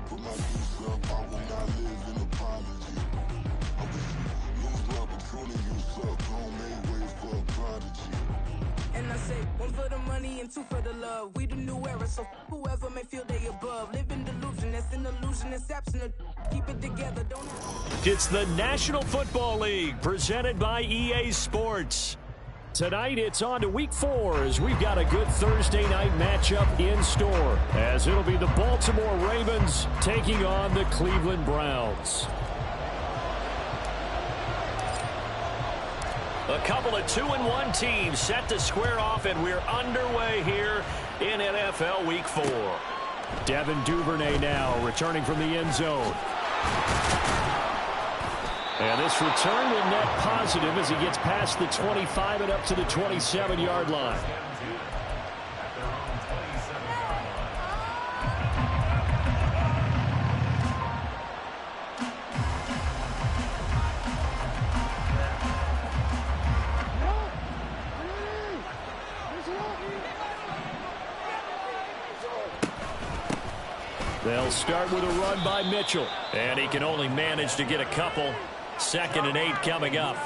Put my 2 cents out when I live in apology. I wish you lose the opportunity you suck. Homemade ways for a prodigy. And I say, 1 for the money and 2 for the love. We the new era, so whoever may feel they above. Live in delusion, that's an illusion, it's absent. Keep it together, don't. It's the National Football League, presented by EA Sports. Tonight, it's on to Week 4 as we've got a good Thursday night matchup in store, as it'll be the Baltimore Ravens taking on the Cleveland Browns. A couple of 2-1 teams set to square off, and we're underway here in NFL Week 4. Devin Duvernay now returning from the end zone. And this return will net positive as he gets past the 25 and up to the 27-yard line. They'll start with a run by Mitchell, and he can only manage to get a couple. 2nd and 8 coming up.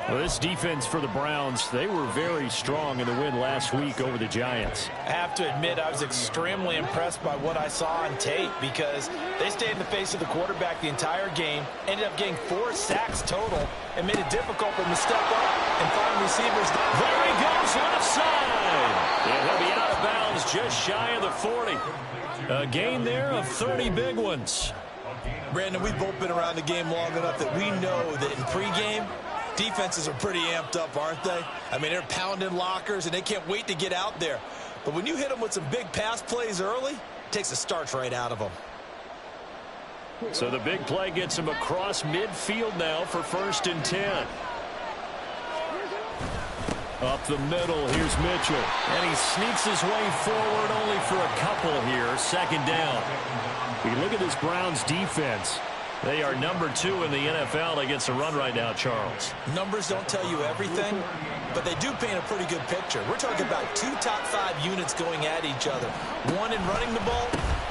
Well, this defense for the Browns, they were very strong in the win last week over the Giants. I have to admit, I was extremely impressed by what I saw on tape because they stayed in the face of the quarterback the entire game, ended up getting 4 sacks total, and made it difficult for him to step up and find receivers. There he goes, left side. And he'll be out of bounds just shy of the 40. A gain there of 30 big ones. Brandon, we've both been around the game long enough that we know that in pregame, defenses are pretty amped up, aren't they? I mean, they're pounding lockers, and they can't wait to get out there. But when you hit them with some big pass plays early, it takes the starch right out of them. So the big play gets him across midfield now for 1st and 10. Up the middle, here's Mitchell. And he sneaks his way forward only for a couple here. 2nd down. We look at this Browns defense. They are number 2 in the NFL against the run right now, Charles. Numbers don't tell you everything, but they do paint a pretty good picture. We're talking about 2 top 5 units going at each other. 1 in running the ball,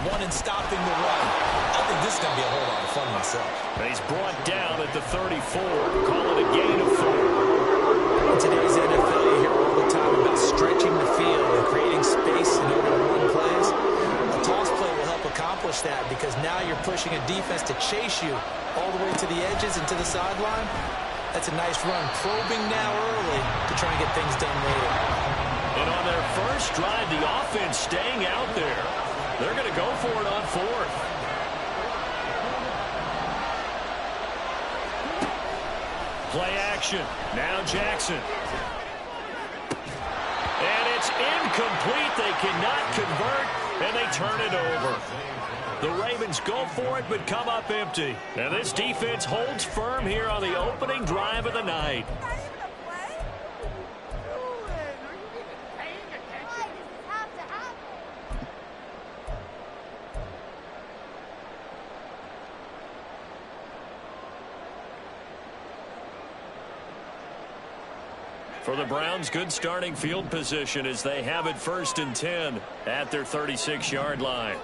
1 in stopping the run. I think this is going to be a whole lot of fun myself. And he's brought down at the 34. Call it a gain of 4. In today's NFL, you hear all the time about stretching the field and creating space in order to run plays. A toss play will help accomplish that because now you're pushing a defense to chase you all the way to the edges and to the sideline. That's a nice run, probing now early to try and get things done later. And on their first drive, the offense staying out there. They're going to go for it on 4th. Play action. Now Jackson. And it's incomplete. They cannot convert, and they turn it over. The Ravens go for it, but come up empty. And this defense holds firm here on the opening drive of the night. For the Browns, good starting field position as they have it 1st and 10 at their 36-yard line.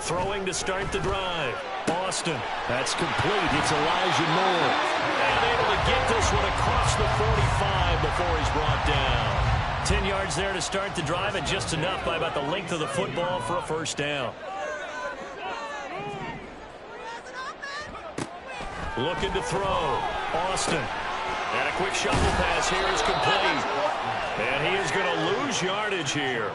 Throwing to start the drive. Austin. That's complete. It's Elijah Moore. And able to get this one across the 45 before he's brought down. 10 yards there to start the drive, and just enough by about the length of the football for a 1st down. Looking to throw. Austin. And a quick shuffle pass here is complete. And he is going to lose yardage here.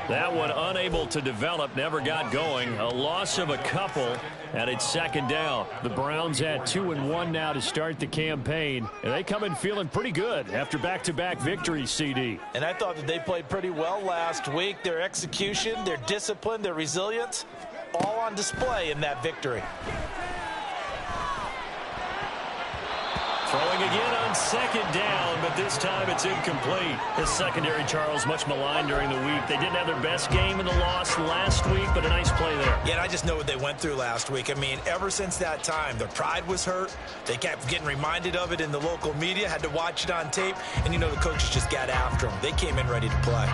That one unable to develop, never got going. A loss of a couple, and it's 2nd down. The Browns at 2-1 now to start the campaign, and they come in feeling pretty good after back-to-back victories, CD. And I thought that they played pretty well last week. Their execution, their discipline, their resilience, all on display in that victory. Throwing again on second down, but this time it's incomplete. This secondary, Charles, much maligned during the week. They didn't have their best game in the loss last week, but a nice play there. Yeah, and I just know what they went through last week. I mean, ever since that time, their pride was hurt. They kept getting reminded of it in the local media, had to watch it on tape, and you know the coaches just got after them. They came in ready to play.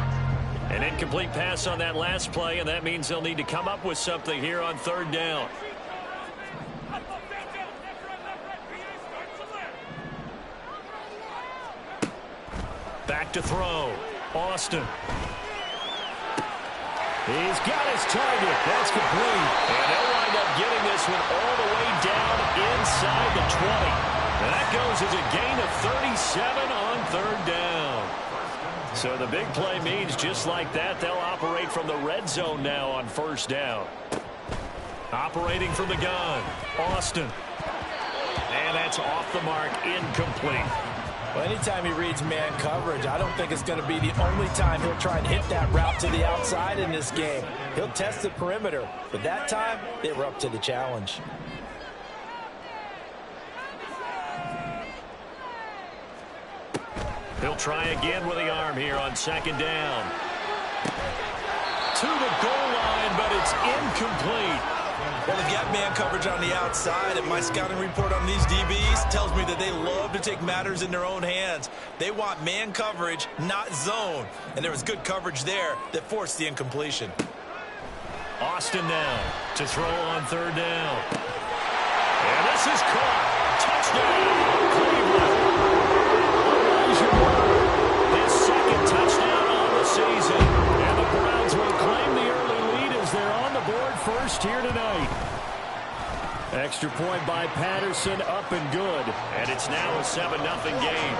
An incomplete pass on that last play, and that means they'll need to come up with something here on third down. Back to throw. Austin. He's got his target. That's complete. And they'll wind up getting this one all the way down inside the 20. And that goes as a gain of 37 on third down. So the big play means just like that, they'll operate from the red zone now on first down. Operating from the gun. Austin. And that's off the mark, incomplete. Well, anytime he reads man coverage, I don't think it's going to be the only time he'll try and hit that route to the outside in this game. He'll test the perimeter, but that time they were up to the challenge. He'll try again with the arm here on second down. To the goal line, but it's incomplete. Well, they've got man coverage on the outside, and my scouting report on these DBs tells me that they love to take matters in their own hands. They want man coverage, not zone. And there was good coverage there that forced the incompletion. Austin now to throw on third down. And this is caught. Touchdown, Cleveland. His second touchdown on the season. And the Browns will claim the early lead as they're on the board first here tonight. Extra point by Patterson, up and good. And it's now a 7-0 game.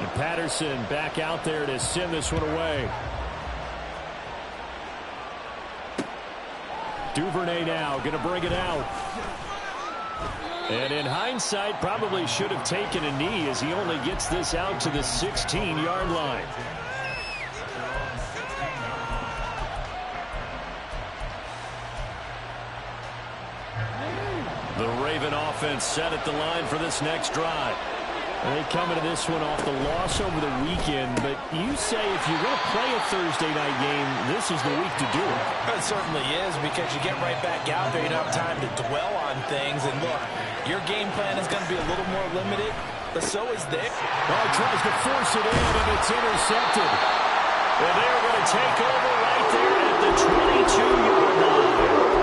And Patterson back out there to send this one away. Duvernay now going to bring it out. And in hindsight, probably should have taken a knee as he only gets this out to the 16-yard line. The Raven offense set at the line for this next drive. They come into this one off the loss over the weekend, but you say if you're going to play a Thursday night game, this is the week to do it. It certainly is, because you get right back out there. You don't have time to dwell on things. And look, your game plan is going to be a little more limited, but so is theirs. Well, he tries to force it in, and it's intercepted. Well, they're going to take over right there at the 22-yard line.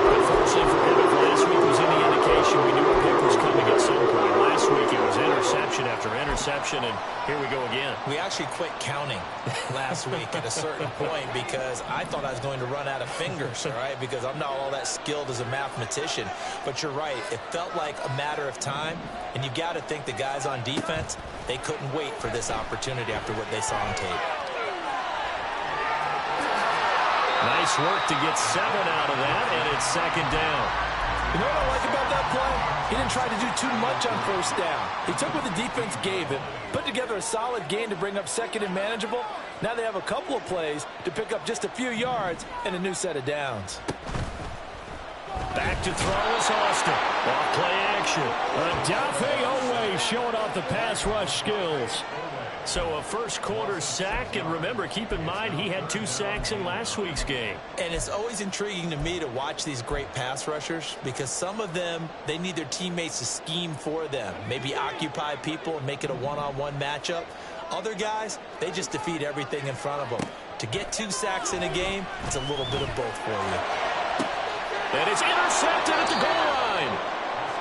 Unfortunately for him, if last week was any indication, we knew a pick was coming at some point. Last week it was interception after interception, and here we go again. We actually quit counting last week at a certain point because I thought I was going to run out of fingers, all right, because I'm not all that skilled as a mathematician. But you're right. It felt like a matter of time, and you got to think the guys on defense, they couldn't wait for this opportunity after what they saw on tape. Nice work to get 7 out of that, and it's second down. You know what I like about that play? He didn't try to do too much on first down. He took what the defense gave him, put together a solid gain to bring up second and manageable. Now they have a couple of plays to pick up just a few yards and a new set of downs. Back to throw is Austin. Off play action. Adafe Owe showing off the pass rush skills. So a first quarter sack, and remember, keep in mind, he had 2 sacks in last week's game. And it's always intriguing to me to watch these great pass rushers because some of them, they need their teammates to scheme for them. Maybe occupy people and make it a one-on-one matchup. Other guys, they just defeat everything in front of them. To get 2 sacks in a game, it's a little bit of both for you. And it's intercepted at the goal line.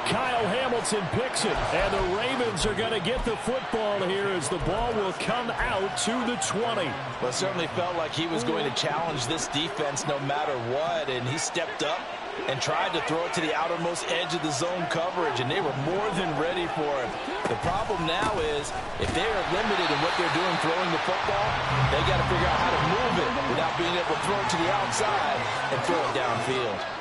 Kyle Hamilton picks it, and the Ravens are going to get the football here as the ball will come out to the 20. Well, it certainly felt like he was going to challenge this defense no matter what, and he stepped up and tried to throw it to the outermost edge of the zone coverage, and they were more than ready for him. The problem now is if they are limited in what they're doing throwing the football, they got to figure out how to move it without being able to throw it to the outside and throw it downfield.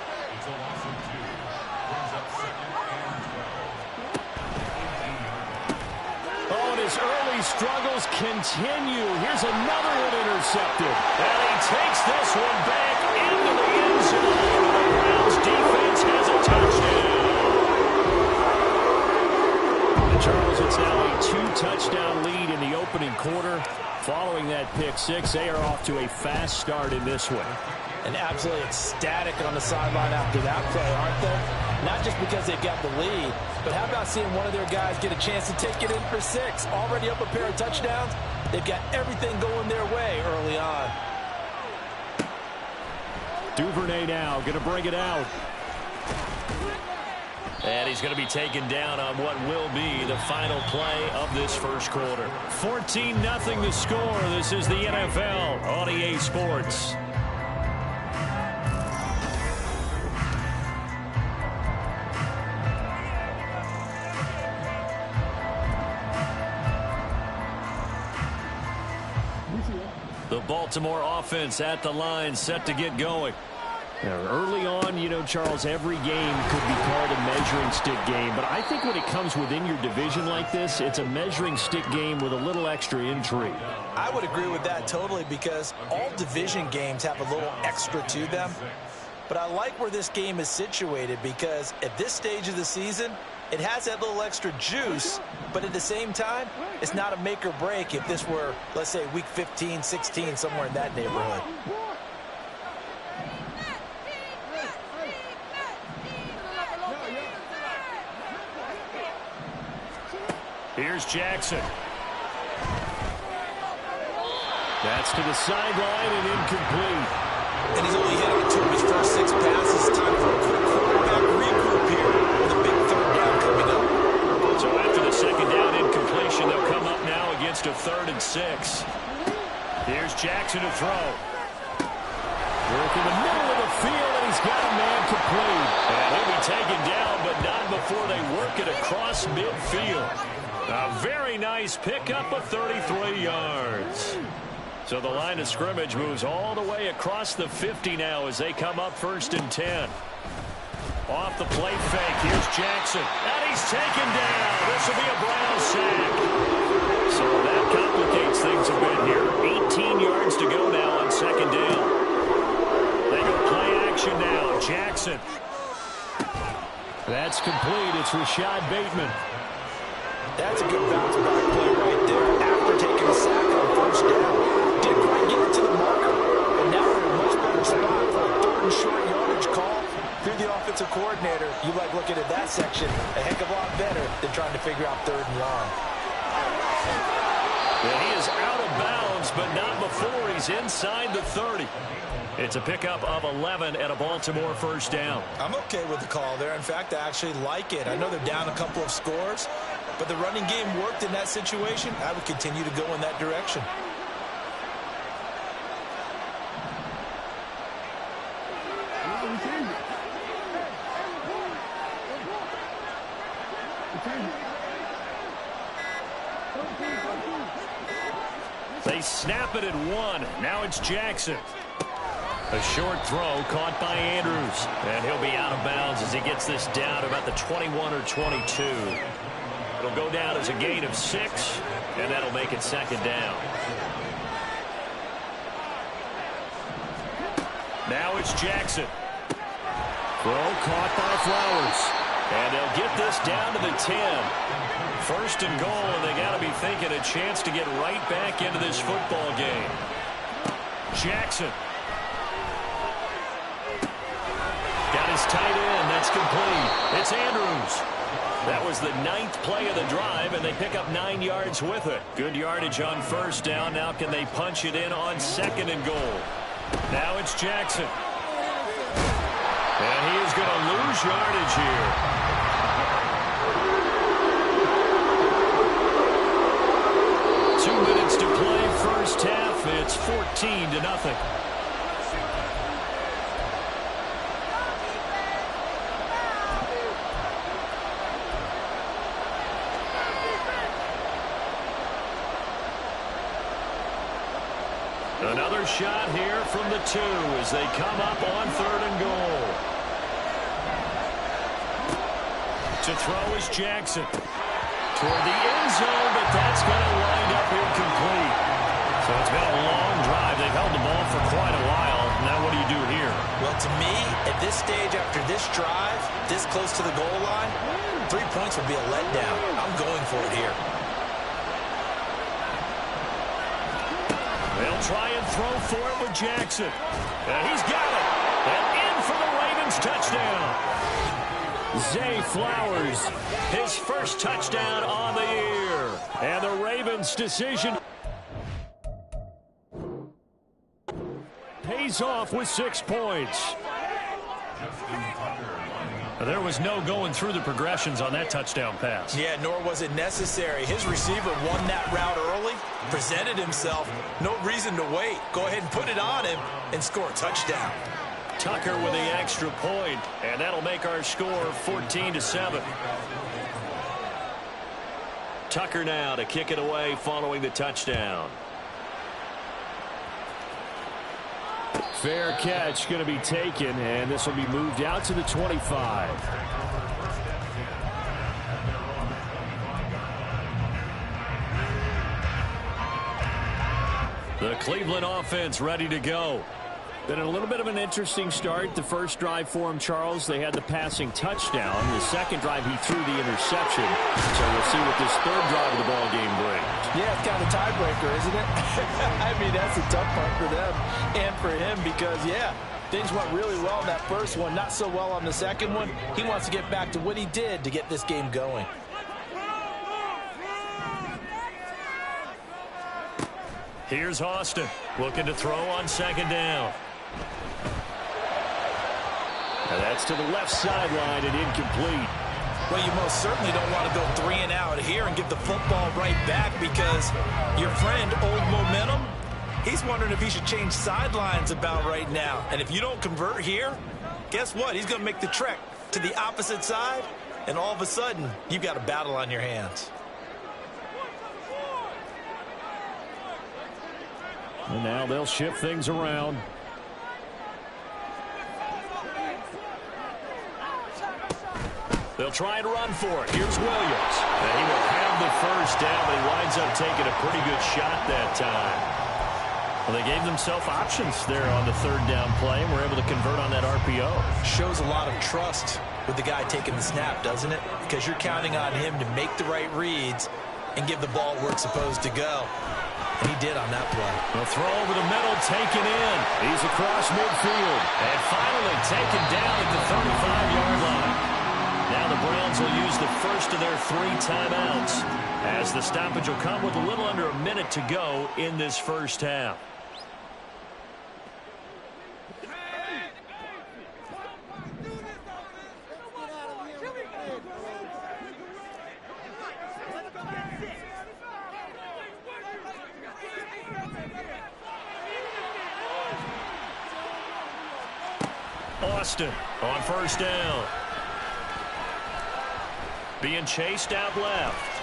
His early struggles continue. Here's another one intercepted. And he takes this one back into the end zone. The Browns defense has a touchdown. 2-touchdown lead in the opening quarter. Following that pick six, they are off to a fast start in this one. And absolutely ecstatic on the sideline after that play, aren't they? Not just because they've got the lead, but how about seeing one of their guys get a chance to take it in for 6? Already up a pair of touchdowns. They've got everything going their way early on. Duvernay now going to bring it out. And he's going to be taken down on what will be the final play of this first quarter. 14-0 the score. This is the NFL on EA Sports. The Baltimore offense at the line, set to get going. Now, early on, you know, Charles, every game could be called a measuring stick game. But I think when it comes within your division like this, it's a measuring stick game with a little extra intrigue. I would agree with that totally, because all division games have a little extra to them. But I like where this game is situated, because at this stage of the season, it has that little extra juice, but at the same time, it's not a make or break if this were, let's say, week 15, 16, somewhere in that neighborhood. Here's Jackson. That's to the sideline and incomplete. And he's only hit on 2 of his first 6 passes. Time for a quick quarterback regroup here with a big third down coming up. So after the second down incompletion, they'll come up now against a 3rd and 6. Here's Jackson to throw. Work in the middle of the field, and he's got a man complete. And he'll be taken down, but not before they work it across midfield. A very nice pickup of 33 yards. So the line of scrimmage moves all the way across the 50 now as they come up 1st and 10. Off the play fake, here's Jackson. And he's taken down. This will be a Brown sack. So that complicates things a bit here. 18 yards to go now on 2nd down. They go play action now. Jackson. That's complete. It's Rashad Bateman. That's a good bounce back play right there after taking a sack on 1st down. Didn't quite get it to the marker, but now we're in a much better spot for a 3rd and short yardage call. If you're the offensive coordinator, you like looking at that section a heck of a lot better than trying to figure out 3rd and long. Well, he is out of bounds, but not before he's inside the 30. It's a pickup of 11 and a Baltimore 1st down. I'm okay with the call there. In fact, I actually like it. I know they're down a couple of scores, but the running game worked in that situation. I would continue to go in that direction. They snap it at 1. Now it's Jackson. A short throw caught by Andrews. And he'll be out of bounds as he gets this down to about the 21 or 22. It'll go down as a gain of 6, and that'll make it 2nd down. Now it's Jackson. Throw caught by Flowers. And they'll get this down to the 10. 1st and goal, and they got to be thinking a chance to get right back into this football game. Jackson. Got his tight end. That's complete. It's Andrews. That was the 9th play of the drive, and they pick up 9 yards with it. Good yardage on 1st down. Now can they punch it in on 2nd and goal? Now it's Jackson. And he is going to lose yardage here. Minutes to play, 1st half. It's 14-0. Another shot here from the 2 as they come up on 3rd and goal. To throw is Jackson. Toward the end zone, but that's going to wind up incomplete. So it's been a long drive. They've held the ball for quite a while. Now what do you do here? Well, to me, at this stage after this drive, this close to the goal line, 3 points would be a letdown. I'm going for it here. They'll try and throw for it with Jackson. And he's got it. And in for the Ravens touchdown. Zay Flowers, his first touchdown on the year. And the Ravens' decision pays off with 6 points. There was no going through the progressions on that touchdown pass. Yeah, nor was it necessary. His receiver won that route early, presented himself. No reason to wait. Go ahead and put it on him and score a touchdown. Tucker with the extra point, and that'll make our score 14-7. Tucker now to kick it away following the touchdown. Fair catch going to be taken, and this will be moved out to the 25. The Cleveland offense ready to go. Been a little bit of an interesting start. The first drive for him, Charles, they had the passing touchdown. The second drive, he threw the interception. So we'll see what this third drive of the ball game brings. Yeah, it's kind of a tiebreaker, isn't it? I mean, that's a tough part for them and for him because, yeah, things went really well in that first one, not so well on the second one. He wants to get back to what he did to get this game going. Here's Austin looking to throw on second down. And that's to the left sideline and incomplete. Well, you most certainly don't want to go 3 and out here and give the football right back because your friend, Old Momentum, he's wondering if he should change sidelines about right now. And if you don't convert here, guess what? He's going to make the trek to the opposite side, and all of a sudden, you've got a battle on your hands. And now they'll shift things around. They'll try and run for it. Here's Williams. And he will have the first down, but he winds up taking a pretty good shot that time. Well, they gave themselves options there on the third down play and were able to convert on that RPO. Shows a lot of trust with the guy taking the snap, doesn't it? Because you're counting on him to make the right reads and give the ball where it's supposed to go. And he did on that play. The throw over the middle, taken in. He's across midfield. And finally taken down at the 35-yard line. Now the Browns will use the first of their 3 timeouts as the stoppage will come with a little under a minute to go in this first half. Austin on first down. Being chased out left.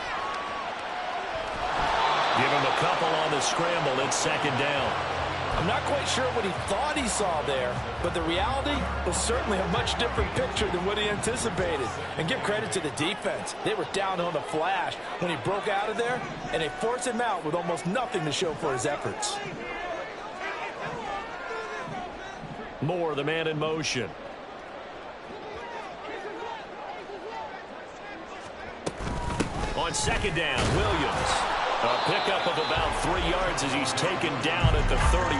Give him a couple on the scramble. It's second down. I'm not quite sure what he thought he saw there, but the reality was certainly a much different picture than what he anticipated. And give credit to the defense. They were down on the flash when he broke out of there, and they forced him out with almost nothing to show for his efforts. Moore, the man in motion. On second down, Williams. A pickup of about 3 yards as he's taken down at the 31.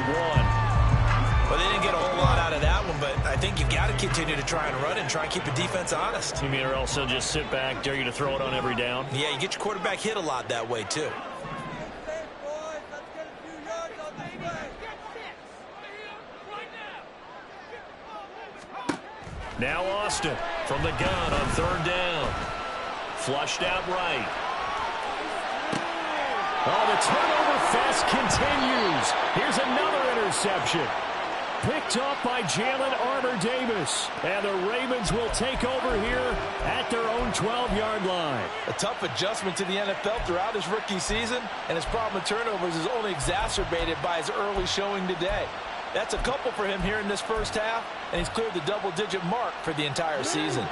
Well, they didn't get a whole lot out of that one, but I think you've got to continue to try and run and try and keep the defense honest. You mean or else they'll just sit back, dare you to throw it on every down? Yeah, you get your quarterback hit a lot that way, too. Now Austin from the gun on third down. Flushed out right. Oh, the turnover fest continues. Here's another interception. Picked off by Jalen Armour-Davis. And the Ravens will take over here at their own 12-yard line. A tough adjustment to the NFL throughout his rookie season, and his problem with turnovers is only exacerbated by his early showing today. That's a couple for him here in this first half, and he's cleared the double-digit mark for the entire season.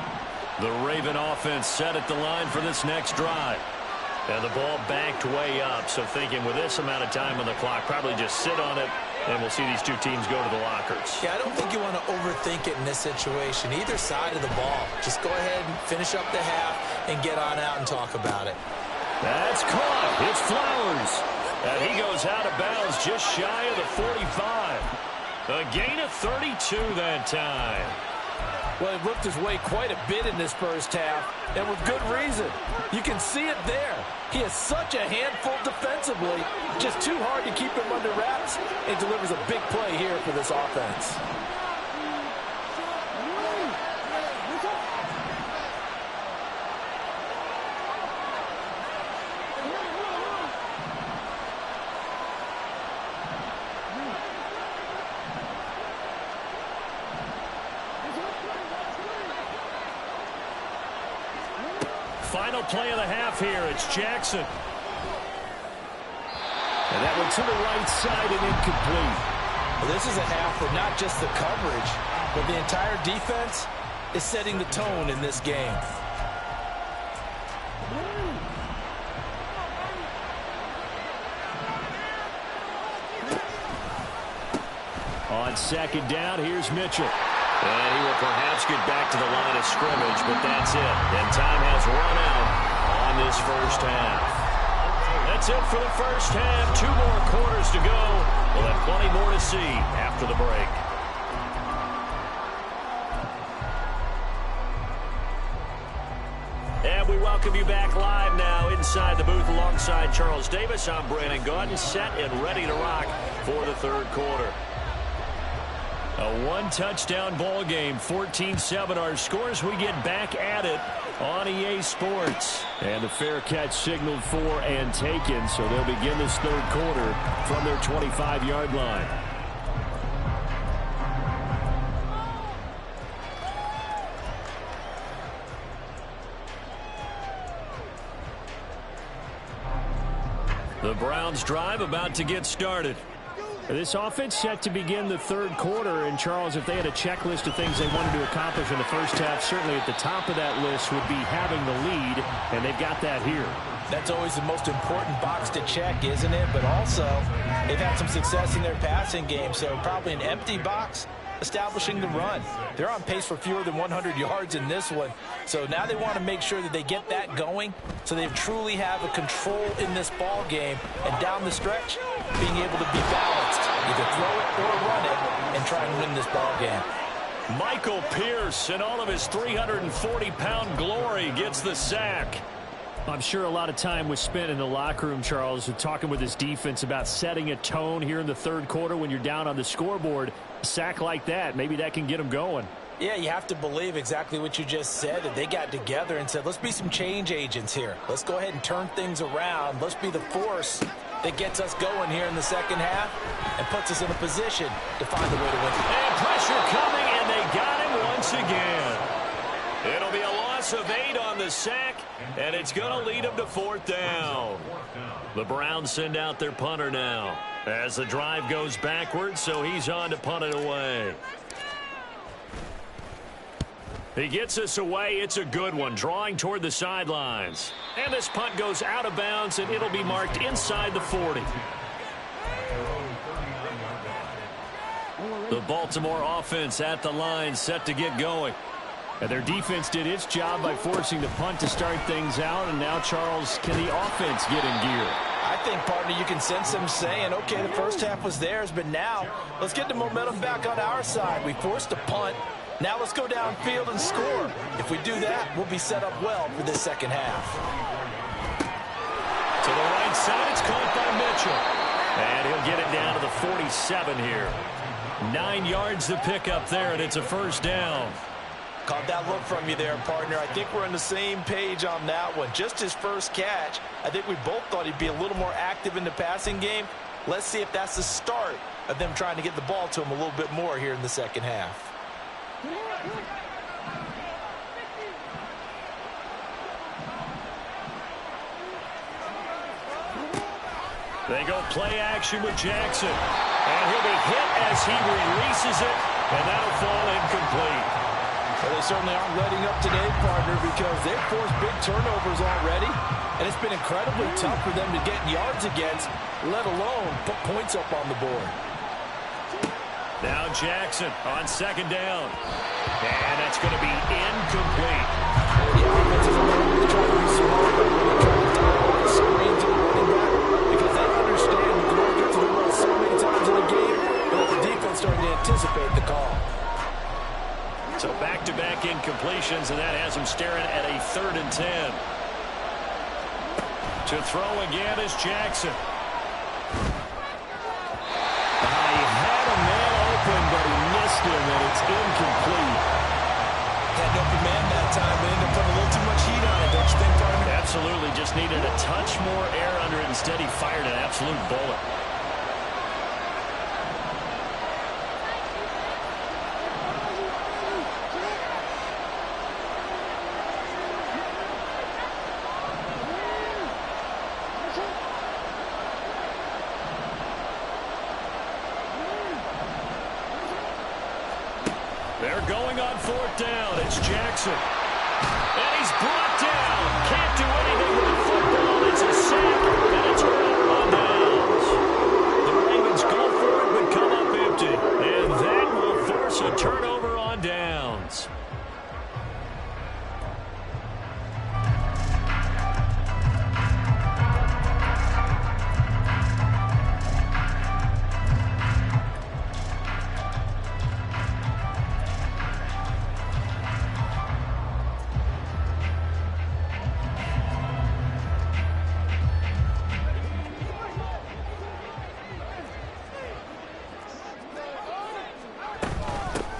The Raven offense set at the line for this next drive. And the ball backed way up, so thinking with this amount of time on the clock, probably just sit on it, and we'll see these two teams go to the lockers. Yeah, I don't think you want to overthink it in this situation. Either side of the ball. Just go ahead and finish up the half and get on out and talk about it. That's caught. It's Flowers. And he goes out of bounds just shy of the 45. A gain of 32 that time. Well, he looked his way quite a bit in this first half, and with good reason. You can see it there. He is such a handful defensively, just too hard to keep him under wraps, and delivers a big play here for this offense. Final play of the half here. It's Jackson. And that one to the right side and incomplete. Well, this is a half where not just the coverage, but the entire defense is setting the tone in this game. On second down, here's Mitchell. And he will perhaps get back to the line of scrimmage, but that's it. And time has run out on this first half. That's it for the first half. 2 more quarters to go. We'll have plenty more to see after the break. And we welcome you back live now inside the booth alongside Charles Davis. I'm Brandon Gaudin, set and ready to rock for the third quarter. A one-touchdown ball game, 14-7 our scores. We get back at it on EA Sports. And the fair catch signaled for and taken, so they'll begin this third quarter from their 25-yard line. The Browns drive about to get started. This offense set to begin the third quarter. And, Charles, if they had a checklist of things they wanted to accomplish in the first half, certainly at the top of that list would be having the lead, and they've got that here. That's always the most important box to check, isn't it? But also, they've had some success in their passing game, so probably an empty box establishing the run. They're on pace for fewer than 100 yards in this one, so now they want to make sure that they get that going so they truly have a control in this ball game, and down the stretch, being able to be balanced, either throw it or run it, and try and win this ball game. Michael Pierce, in all of his 340-pound glory, gets the sack. I'm sure a lot of time was spent in the locker room, Charles, talking with his defense about setting a tone here in the third quarter when you're down on the scoreboard. A sack like that, maybe that can get them going. Yeah, you have to believe exactly what you just said, that they got together and said, let's be some change agents here. Let's go ahead and turn things around. Let's be the force that gets us going here in the second half and puts us in a position to find a way to win. And pressure coming, and they got him once again. It'll be a loss of 8 on the sack, and it's going to lead them to fourth down. The Browns send out their punter now as the drive goes backwards, so he's on to punt it away. He gets us away. It's a good one, drawing toward the sidelines. And this punt goes out of bounds, and it'll be marked inside the 40. The Baltimore offense at the line, set to get going. And their defense did its job by forcing the punt to start things out. And now, Charles, can the offense get in gear? I think, partner, you can sense them saying, okay, the first half was theirs, but now let's get the momentum back on our side. We forced a punt. Now let's go downfield and score. If we do that, we'll be set up well for this second half. To the right side, it's caught by Mitchell. And he'll get it down to the 47 here. 9 yards to pick up there, and it's a first down. Caught that look from you there, partner. I think we're on the same page on that one. Just his first catch. I think we both thought he'd be a little more active in the passing game. Let's see if that's the start of them trying to get the ball to him a little bit more here in the second half. They go play action with Jackson. And he'll be hit as he releases it, and that'll fall incomplete. Well, they certainly aren't letting up today, partner, because they've forced big turnovers already, and it's been incredibly tough for them to get yards against, let alone put points up on the board. Now Jackson on second down. And that's going to be incomplete. The offense is always trying to be smart, trying to dial the screen to the running back, because they understand completions, and that has him staring at a 3rd and 10. To throw again is Jackson. He had a man open, but he missed him, and it's incomplete. Had an open man that time, but ended up putting a little too much heat on it, don't you think, partner? Absolutely, just needed a touch more air under it. Instead, he fired an absolute bullet. They're going on 4th down. It's Jackson. And he's brought down. Can't do anything with the football. It's a sack and a turnover on downs. The Ravens go for it but come up empty. And that will force a turnover on downs.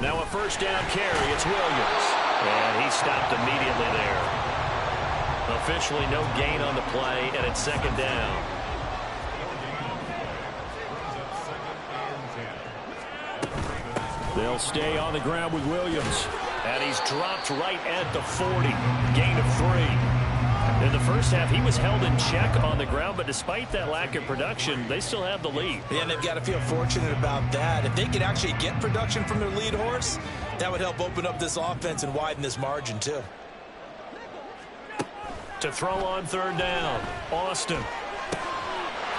Now a 1st down carry. It's Williams. And he stopped immediately there. Officially no gain on the play, and it's 2nd down. They'll stay on the ground with Williams. And he's dropped right at the 40. Gain of 3. In the first half, he was held in check on the ground, but despite that lack of production, they still have the lead. Yeah, and they've got to feel fortunate about that. If they could actually get production from their lead horse, that would help open up this offense and widen this margin, too. To throw on 3rd down, Austin.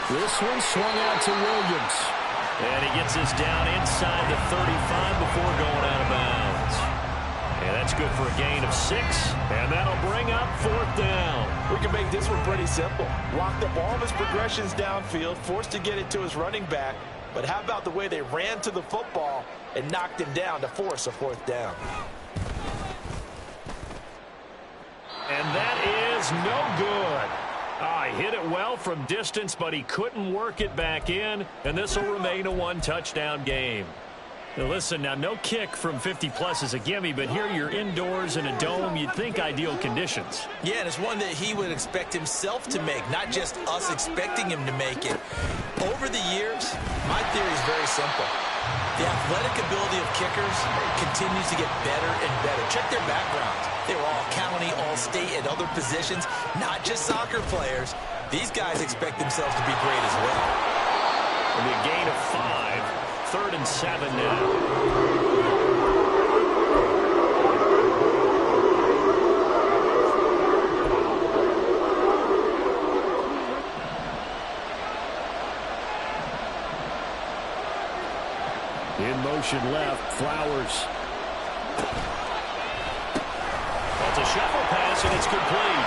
This one swung out to Williams. And he gets this down inside the 35 before going out of bounds. And that's good for a gain of 6. And that'll bring up 4th down. We can make this one pretty simple. Locked up all of his progressions downfield, forced to get it to his running back. But how about the way they ran to the football and knocked him down to force a 4th down? And that is no good. He hit it well from distance, but he couldn't work it back in. And this will remain a 1-touchdown game. Now listen, now no kick from 50-plus is a gimme, but here you're indoors in a dome. You'd think ideal conditions. Yeah, and it's one that he would expect himself to make, not just us expecting him to make it. Over the years, my theory is very simple. The athletic ability of kickers continues to get better and better. Check their backgrounds. They were all county, all state, and other positions, not just soccer players. These guys expect themselves to be great as well. It'll be a gain of 5. 3rd and 7 now. In motion left, Flowers. That's a shuffle pass, and it's complete.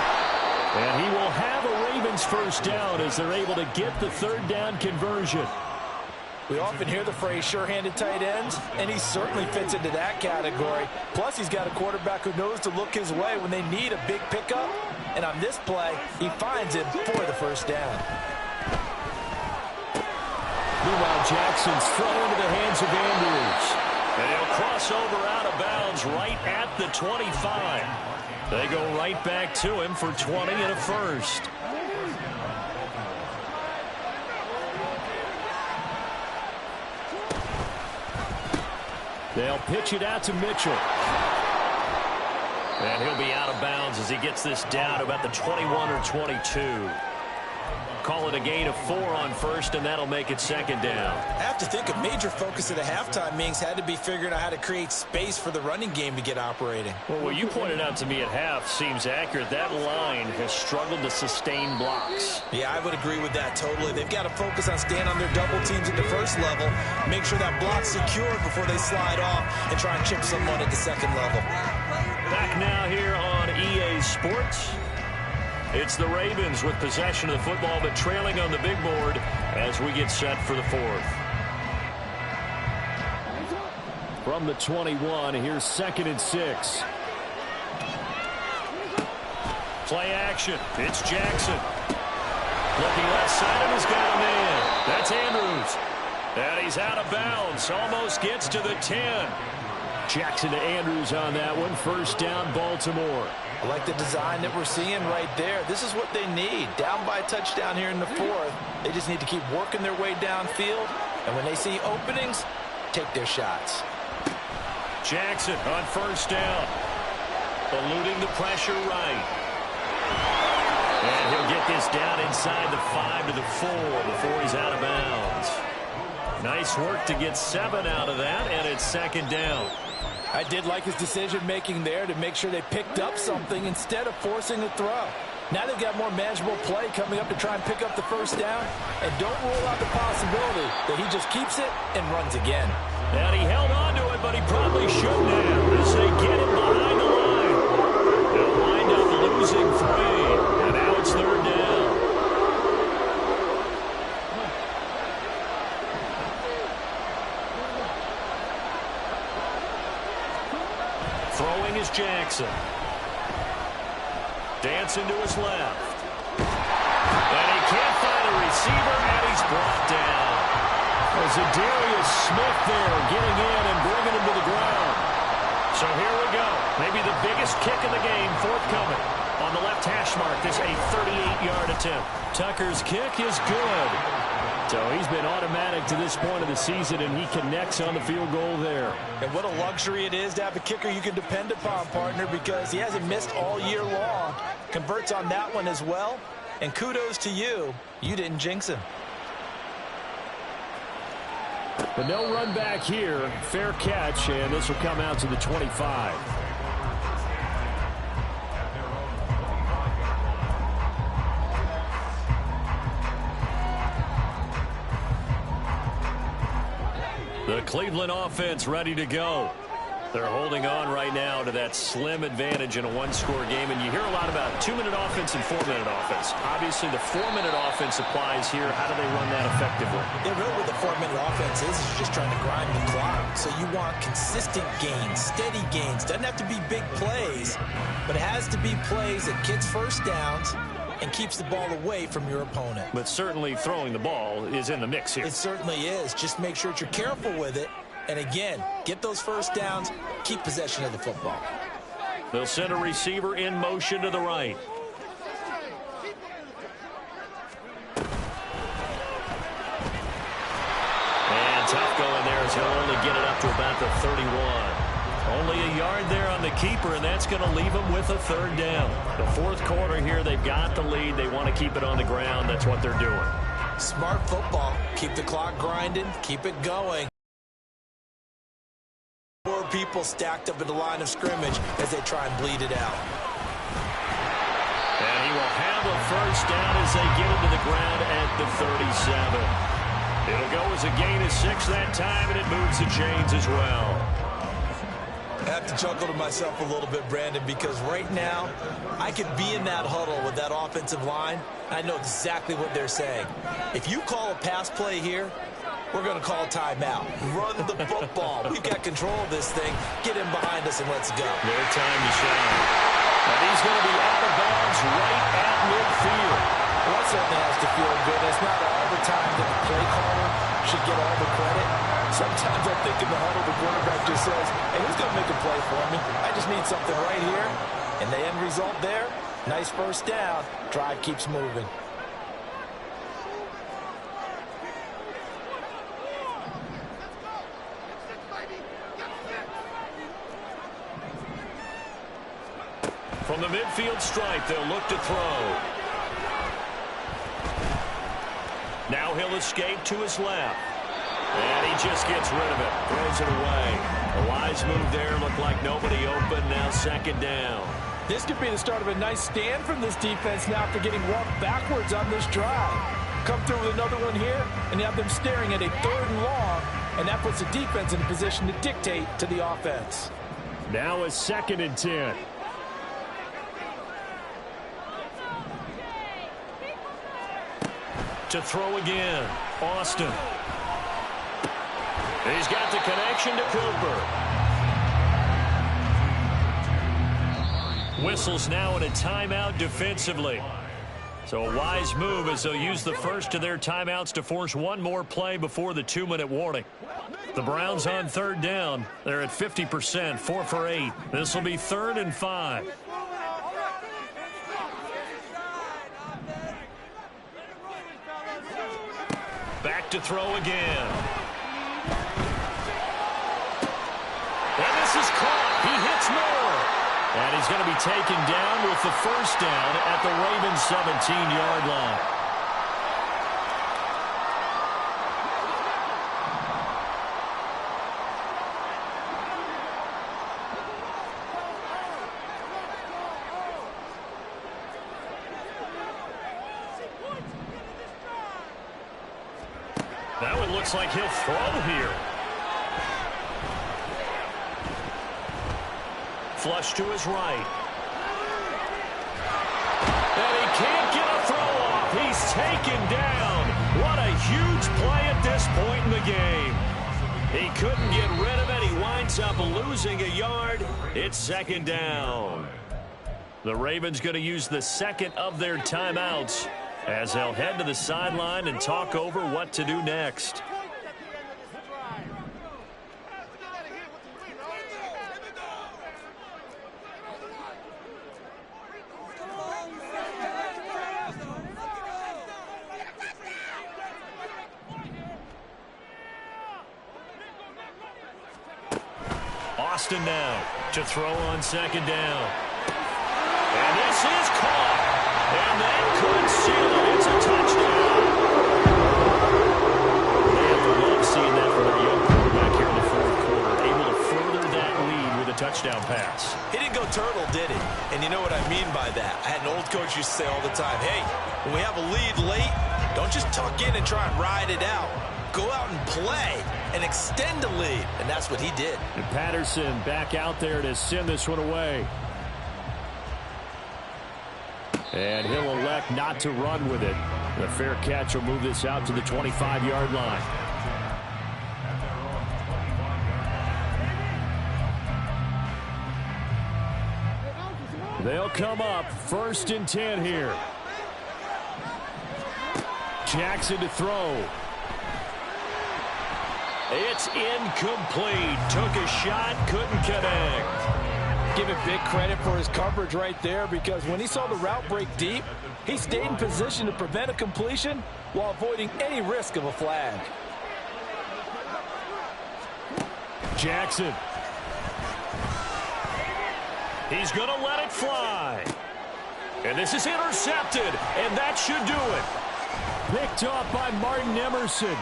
And he will have a Ravens 1st down as they're able to get the 3rd down conversion. We often hear the phrase sure-handed tight ends, and he certainly fits into that category. Plus, he's got a quarterback who knows to look his way when they need a big pickup. And on this play, he finds it for the 1st down. Meanwhile, Jackson's thrown into the hands of Andrews. And he'll cross over out of bounds right at the 25. They go right back to him for 20 and a 1st. They'll pitch it out to Mitchell. And he'll be out of bounds as he gets this down to about the 21 or 22. Call it a gain of 4 on 1st, and that'll make it 2nd down. I have to think a major focus of the halftime meetings had to be figuring out how to create space for the running game to get operating. Well, what you pointed out to me at half seems accurate. That line has struggled to sustain blocks. Yeah, I would agree with that totally. They've got to focus on staying on their double teams at the 1st level, make sure that block's secured before they slide off and try and chip someone at the 2nd level. Back now here on EA Sports. It's the Ravens with possession of the football, but trailing on the big board as we get set for the 4th. From the 21, here's 2nd and 6. Play action. It's Jackson. Looking left side of his got a man. That's Andrews. And he's out of bounds. Almost gets to the 10. Jackson to Andrews on that one. First down, Baltimore. I like the design that we're seeing right there. This is what they need. Down by a touchdown here in the fourth. They just need to keep working their way downfield. And when they see openings, take their shots. Jackson on first down. Eluding the pressure right. And he'll get this down inside the 5 to the 4 before he's out of bounds. Nice work to get 7 out of that, and it's second down. I did like his decision-making there to make sure they picked up something instead of forcing the throw. Now they've got more manageable play coming up to try and pick up the first down. And don't rule out the possibility that he just keeps it and runs again. And he held on to it, but he probably shouldn't have as they get it behind the line. They'll wind up losing 3, and now it's third down. Throwing is Jackson. Dancing to his left. And he can't find a receiver, and he's brought down. There's a Darius Smith there getting in and bringing him to the ground. So here we go. Maybe the biggest kick of the game forthcoming. On the left hash mark, this a 38-yard attempt. Tucker's kick is good. So he's been automatic to this point of the season, and he connects on the field goal there. And what a luxury it is to have a kicker you can depend upon, partner, because he hasn't missed all year long. Converts on that one as well. And kudos to you. You didn't jinx him. But no run back here. Fair catch, and this will come out to the 25. The Cleveland offense ready to go. They're holding on right now to that slim advantage in a one-score game. And you hear a lot about 2-minute offense and 4-minute offense. Obviously, the 4-minute offense applies here. How do they run that effectively? Yeah, really what the 4-minute offense is you're just trying to grind the clock. So you want consistent gains, steady gains. Doesn't have to be big plays, but it has to be plays that gets first downs and keeps the ball away from your opponent. But certainly throwing the ball is in the mix here. It certainly is. Just make sure that you're careful with it. And again, get those first downs, keep possession of the football. They'll send a receiver in motion to the right. And tough going there as he'll only get it up to about the 31. Only a yard there on the keeper, and that's going to leave him with a third down. The fourth quarter here, they've got the lead. They want to keep it on the ground. That's what they're doing. Smart football. Keep the clock grinding. Keep it going. More people stacked up at the line of scrimmage as they try and bleed it out. And he will have a first down as they get him to the ground at the 37. It'll go as a gain of 6 that time, and it moves the chains as well. I have to chuckle to myself a little bit, Brandon, because right now I could be in that huddle with that offensive line. I know exactly what they're saying. If you call a pass play here, we're going to call timeout. Run the football. We've got control of this thing. Get in behind us and let's go. Their time to shine. And he's going to be out of bounds right at midfield. Well, that certainly has to feel good. It's not all the time that the play caller should get all the credit. Sometimes I think in the huddle, the quarterback just says, hey, who's going to make a play for me? I just need something right here. And the end result there, nice first down. Drive keeps moving. From the midfield stripe, they'll look to throw. Now he'll escape to his left. And he just gets rid of it. Throws it away. A wise move there. Looked like nobody open. Now second down. This could be the start of a nice stand from this defense now after getting walked backwards on this drive. Come through with another one here, and you have them staring at a 3rd and long, and that puts the defense in a position to dictate to the offense. Now a 2nd and 10. To throw again. Austin. He's got the connection to Cooper. Whistles now in a timeout defensively. So a wise move as they'll use the first of their timeouts to force one more play before the 2-minute warning. The Browns on third down. They're at 50%, 4 for 8. This will be 3rd and 5. Back to throw again. And this is caught. He hits more. And he's going to be taken down with the first down at the Ravens 17-yard line. That one looks like he'll throw here. Flush to his right. And he can't get a throw off. He's taken down. What a huge play at this point in the game. He couldn't get rid of it. He winds up losing a yard. It's 2nd down. The Ravens going to use the second of their timeouts as they'll head to the sideline and talk over what to do next. Austin now to throw on 2nd down. And this is caught. And that could seal it. It's a touchdown. They have to love seeing that from their young quarterback here in the 4th quarter. Able to further that lead with a touchdown pass. He didn't go turtle, did he? And you know what I mean by that. I had an old coach used to say all the time, hey, when we have a lead late, don't just tuck in and try and ride it out. Go out and play and extend the lead. And that's what he did. And Patterson back out there to send this one away. And he'll elect not to run with it. The fair catch will move this out to the 25-yard line. They'll come up 1st and 10 here. Jackson to throw. It's incomplete. Took a shot, couldn't connect. Give him big credit for his coverage right there, because when he saw the route break deep, he stayed in position to prevent a completion while avoiding any risk of a flag. Jackson. He's going to let it fly. And this is intercepted, and that should do it. Picked off by Martin Emerson.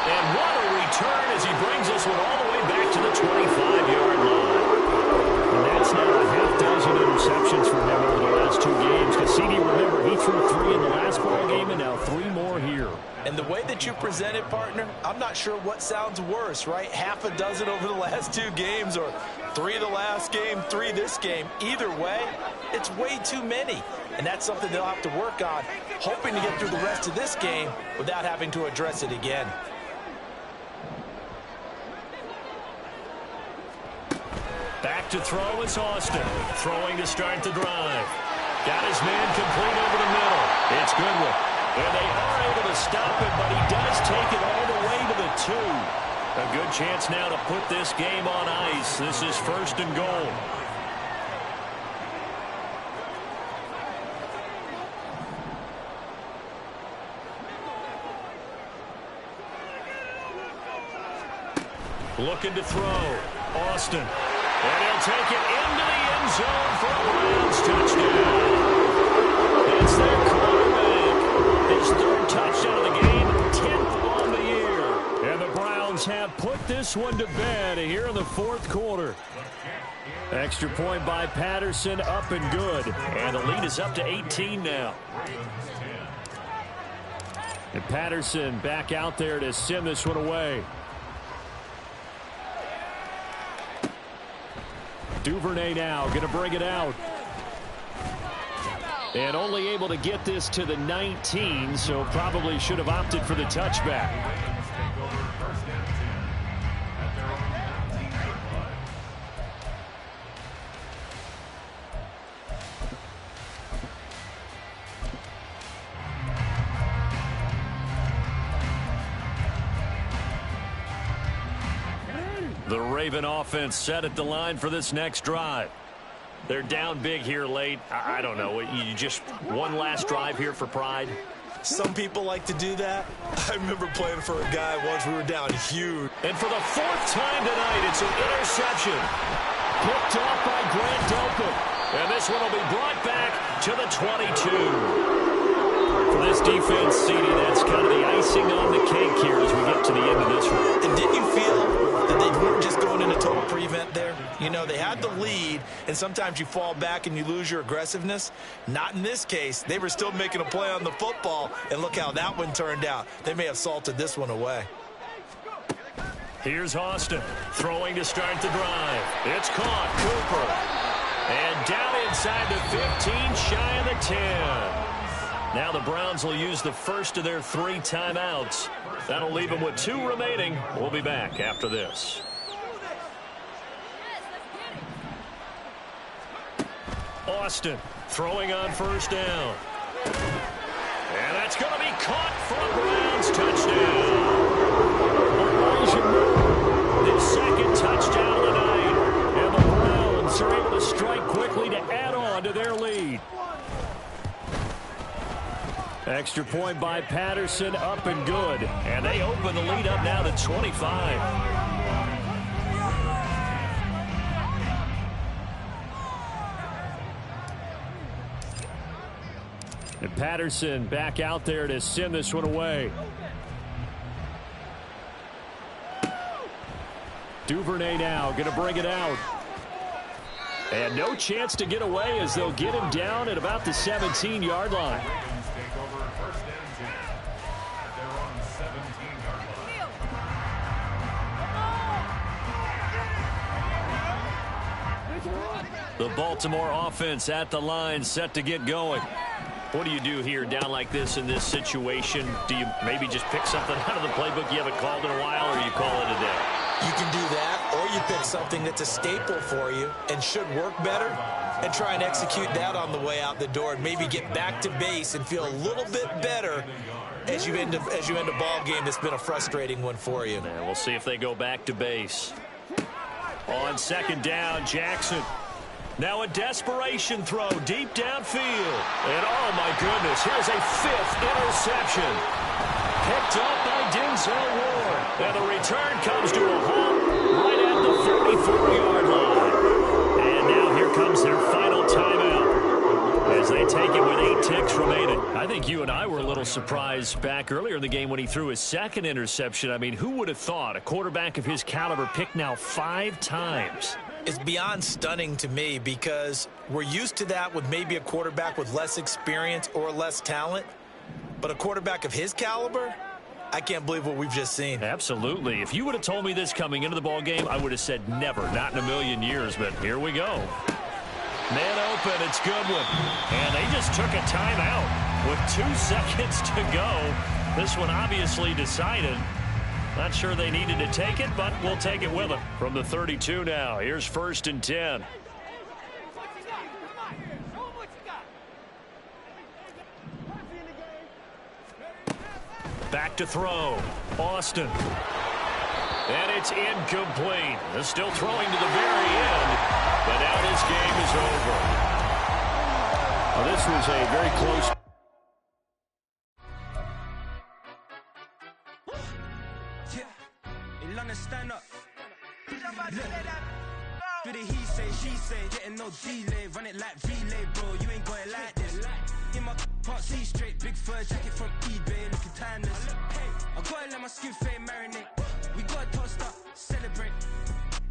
And what a return as he brings this one all the way back to the 25-yard line. And that's now a half dozen interceptions for him over the last 2 games. Because CD, remember, he threw 3 in the last ball game and now 3 more here. And the way that you present it, partner, I'm not sure what sounds worse, right? Half a dozen over the last 2 games, or 3 the last game, 3 this game. Either way, it's way too many. And that's something they'll have to work on, hoping to get through the rest of this game without having to address it again. Back to throw is Austin. Throwing to start the drive. Got his man complete over the middle. It's Goodwin. And they are able to stop him, but he does take it all the way to the 2. A good chance now to put this game on ice. This is 1st and goal. Looking to throw. Austin. And he'll take it into the end zone for a Browns touchdown. It's their quarterback. His 3rd touchdown of the game, 10th on the year. And the Browns have put this one to bed here in the 4th quarter. Extra point by Patterson, up and good. And the lead is up to 18 now. And Patterson back out there to send this one away. Duvernay now going to bring it out. And only able to get this to the 19, so probably should have opted for the touchback. Raven offense set at the line for this next drive. They're down big here late. I don't know. You just one last drive here for pride? Some people like to do that. I remember playing for a guy once we were down huge. And for the fourth time tonight, it's an interception. Picked off by Grant Delpit. And this one will be brought back to the 22. For this defense, CD, that's kind of the icing on the cake here as we get to the end of this one. And didn't you feel that they weren't just going into total prevent there? You know, they had the lead, and sometimes you fall back and you lose your aggressiveness. Not in this case. They were still making a play on the football, and look how that one turned out. They may have salted this one away. Here's Austin throwing to start the drive. It's caught. Cooper. And down inside the 15, shy of the 10. Now the Browns will use the first of their 3 timeouts. That'll leave them with 2 remaining. We'll be back after this. Austin throwing on first down. And that's going to be caught for a Browns touchdown. His second touchdown of the night. And the Browns are able to strike quickly to add on to their lead. Extra point by Patterson, up and good. And they open the lead up now to 25. And Patterson back out there to send this one away. Duvernay now going to bring it out. And no chance to get away as they'll get him down at about the 17-yard line. The Baltimore offense at the line, set to get going. What do you do here down like this in this situation? Do you maybe just pick something out of the playbook you haven't called in a while, or you call it a day? You can do that, or you pick something that's a staple for you and should work better and try and execute that on the way out the door and maybe get back to base and feel a little bit better as you end a ball game that's been a frustrating one for you. And we'll see if they go back to base. On second down, Jackson. Now a desperation throw deep downfield. And oh my goodness, here's a 5th interception. Picked up by Denzel Ward. And the return comes to a halt right at the 34-yard line. And now here comes their final timeout as they take it with 8 ticks remaining. I think you and I were a little surprised back earlier in the game when he threw his 2nd interception. I mean, who would have thought a quarterback of his caliber picked now 5 times? It's beyond stunning to me because we're used to that with maybe a quarterback with less experience or less talent. But a quarterback of his caliber, I can't believe what we've just seen. Absolutely. If you would have told me this coming into the ball game, I would have said never, not in a million years. But here we go. Man open, it's Goodwin. And they just took a timeout with 2 seconds to go. This one obviously decided. Not sure they needed to take it, but we'll take it with them. From the 32 now, here's 1st and 10. Back to throw. Austin. And it's incomplete. They're still throwing to the very end, but now this game is over. Well, this was a very close. Stand up. Do the he say, she say, getting no delay, run it like relay, bro. You ain't got it like this. In my can't see straight, big fur jacket from eBay, looking timeless. I gotta let my skin fade marinate. We gotta toast up, celebrate.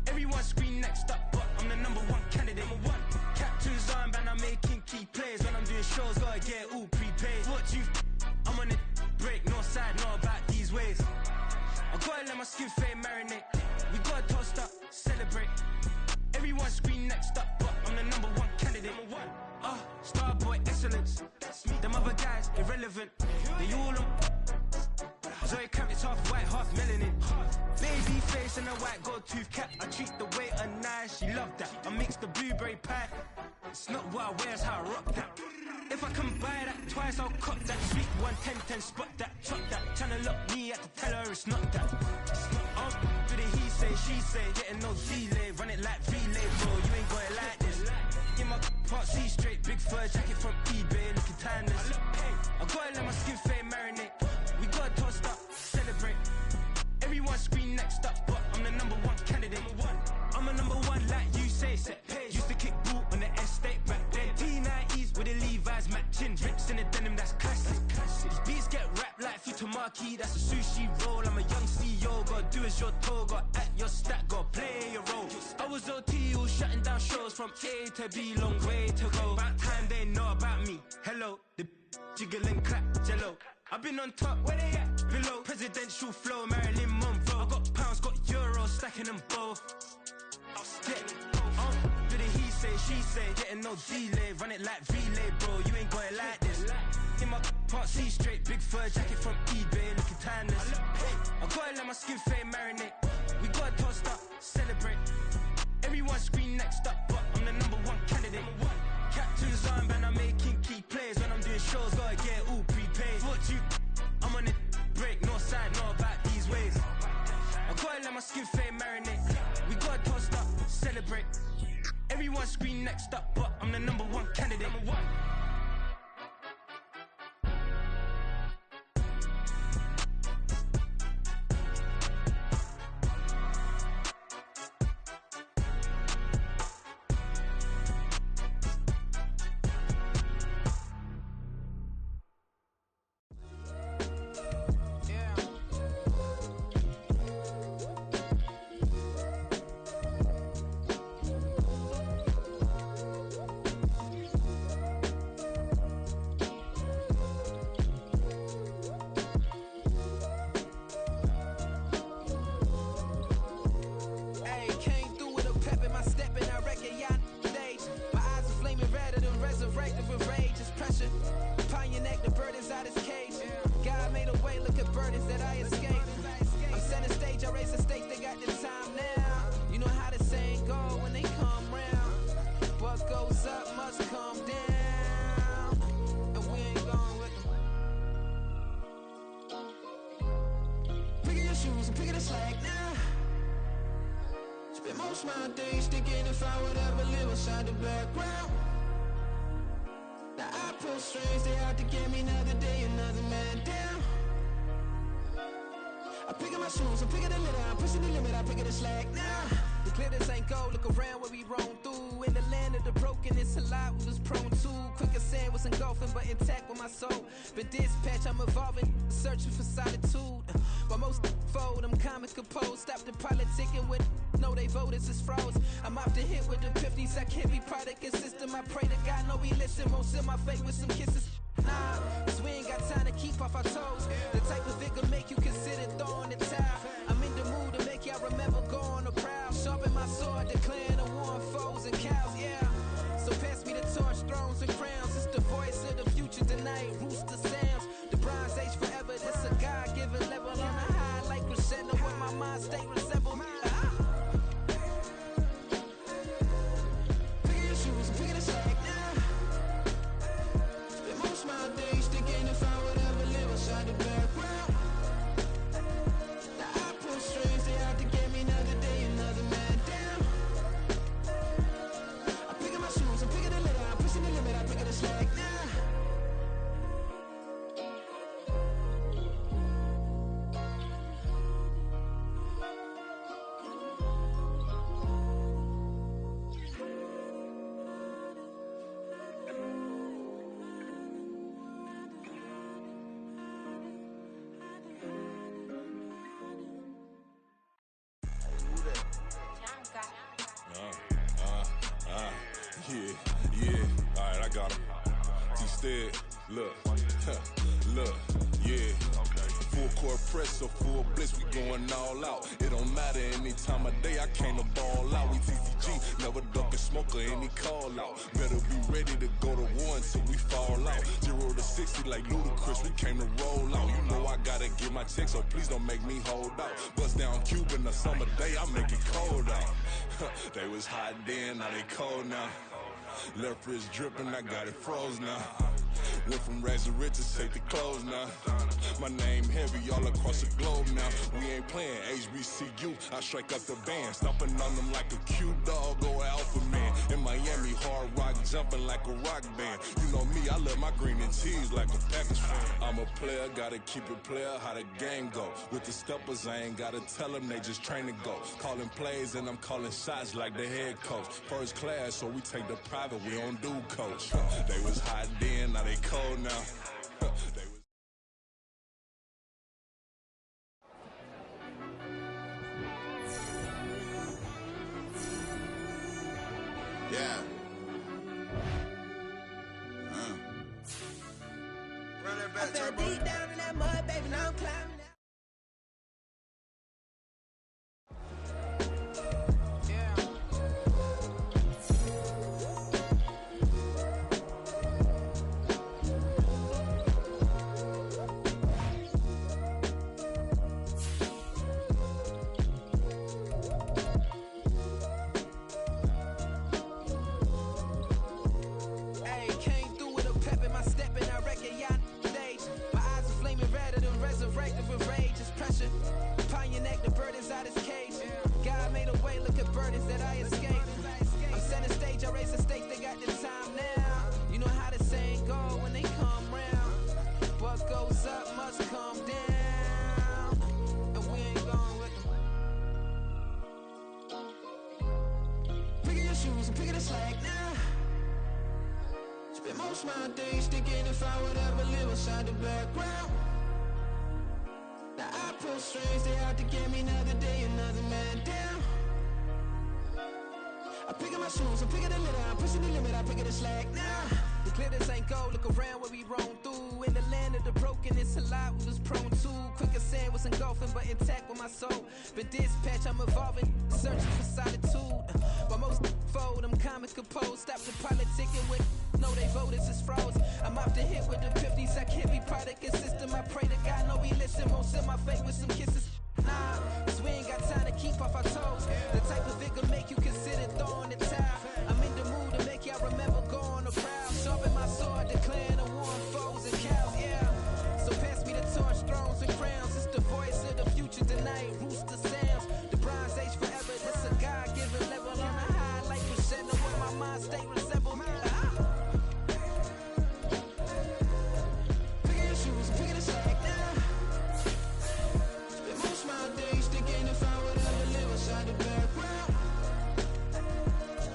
Everyone scream next up, but I'm the #1 candidate. Captain's armband, I'm making key plays. When I'm doing shows, gotta get it all prepaid. What you? I'm on it, break, no side, no about these ways. I gotta let my skin fade marinate. We gotta toast up, celebrate. Everyone scream next up, but I'm the #1 candidate. Starboy excellence. Them other guys irrelevant. They all on. Zoe Kravitz half white, half melanin. Baby face and a white gold tooth cap. I treat the waiter nice, she love that. I mix the blueberry pie. It's not what I wear, it's how I rock that. If I can buy that twice, I'll cop that. Sweet 110, spot that, chop that. Tryna lock me, I have to tell her it's not that. Do the he say, she say, getting no delay. Run it like relay, bro, you ain't got it like this. In my part C straight, big fur jacket from eBay, looking timeless. I gotta let my skin fade marinate. We gotta toast up, celebrate. Everyone scream next up, but I'm the #1 candidate. I'm a #1 like you say, set page. Used to kick boot on the estate back then. T90s with the Levi's matching. Rips in the denim, that's classic. These beats get wrapped like Futamaki, that's a sushi roll. I'm a young CEO, gotta do as you're told. Gotta act your stat, gotta play your role. I was OT, all shutting down shows from A to B, long way to go. About time they know about me. Hello, the jiggle and clap, jello. I've been on top, where they at? Below, presidential flow, Marilyn Monroe. I got pounds, got euros, stacking them both. Do the he say, she say, getting no delay. Run it like relay, bro, you ain't got it like this. In my part C straight, big fur jacket from eBay, looking timeless. I gotta let my skin fade marinate. We gotta toast up, celebrate. Everyone scream next up, but I'm the #1 candidate. Captain's armband, I'm making key plays. When I'm doing shows, gotta get all prepaid. What you, I'm on it, break, no side, know about these ways. I gotta let my skin fade marinate. We gotta toast up, celebrate. Everyone scream next up, but I'm the #1 candidate. My days thinking if I would ever live inside the background. Now I pull strings, they out to get me another day, another man down. I'm picking my shoes, I'm picking the litter, I'm pushing the limit, I'm picking the slack now. The glitters ain't gold, look around where we roam through. In the land of the broken, it's a lot we was prone to. Quicker sand was engulfing, but intact with my soul. But dispatch, I'm evolving, searching for solitude. While most fold, I'm comic composed. Stop the politicking with no, they voters is frauds. I'm off the hit with the 50s, I can't be product and system. I pray to God, no, we listen. Won't seal my fate with some kisses. Nah, cause we ain't got time to keep off our toes. The type of vigor make you consider throwing the towel. I'm in the mood to make y'all remember going the proud. Sharpen my sword, declaring the war on foes and cows, yeah. So pass me the torch, thrones and crowns. It's the voice of the future tonight. Rooster sounds, the Bronze Age forever. This a God-given level on a high like crescendo. When my mind state resemble me. Yeah, alright, I got him. T-Stead, look, look, yeah. Full court press or full blitz, we going all out. It don't matter any time of day, I came to ball out. We TCG, never duck a smoker, any call out. Better be ready to go to war until we fall out. 0 to 60 like Ludacris, we came to roll out. You know I gotta get my check, so please don't make me hold out. Bust down Cuban a summer day, I make it cold out. They was hot then, now they cold now. Left wrist dripping, I got it froze now. Went from rags to riches, take the clothes now. My name heavy all across the globe now. We ain't playing HBCU, I strike up the band. Stomping on them like a cute dog or alpha man. In Miami, hard rock jumping like a rock band. You know me, I love my green and cheese like a Packers fan. I'm a player, gotta keep it player, how the game go. With the steppers, I ain't gotta tell them, they just train to go. Calling plays and I'm calling shots like the head coach. First class, so we take the private, we don't do coach. They was hot then, now they cold now. They was yeah. Run that back, turbo. Deep down in that mud, baby, now I'm climbing out. My days thinking if I would ever live inside the background. Now I pull strings, they out to get me another day, another man down. I'm picking my shoes, I'm picking the litter, I'm pushing the limit, I'm picking the slack now. The glitters ain't gold, look around where we roam through. In the land of the broken, it's a lot we was prone to. Quicker sand was engulfing, but intact with my soul. But dispatch, I'm evolving, searching for solitude. But most fold, I'm comic composed. Stop the politicking with no, they voters is froze. I'm off the hit with the 50s, I can't be product and system. I pray to God, no, he listen, won't send my fate with some kisses. Nah, cause we ain't got time to keep off our toes. The type of vigor make you consider throwing the towel. I'm in the mood to make y'all remember going to proud. Sharpen my sword, declaring the war on foes and cows, yeah. So pass me the torch, thrones and crowns. It's the voice of the future tonight, rooster sounds. The Bronze Age forever, this a God-given level. On a high like crescendo where my mind stay resemble. Picking the slack now. Spend most of my days thinking if I would ever live inside the background.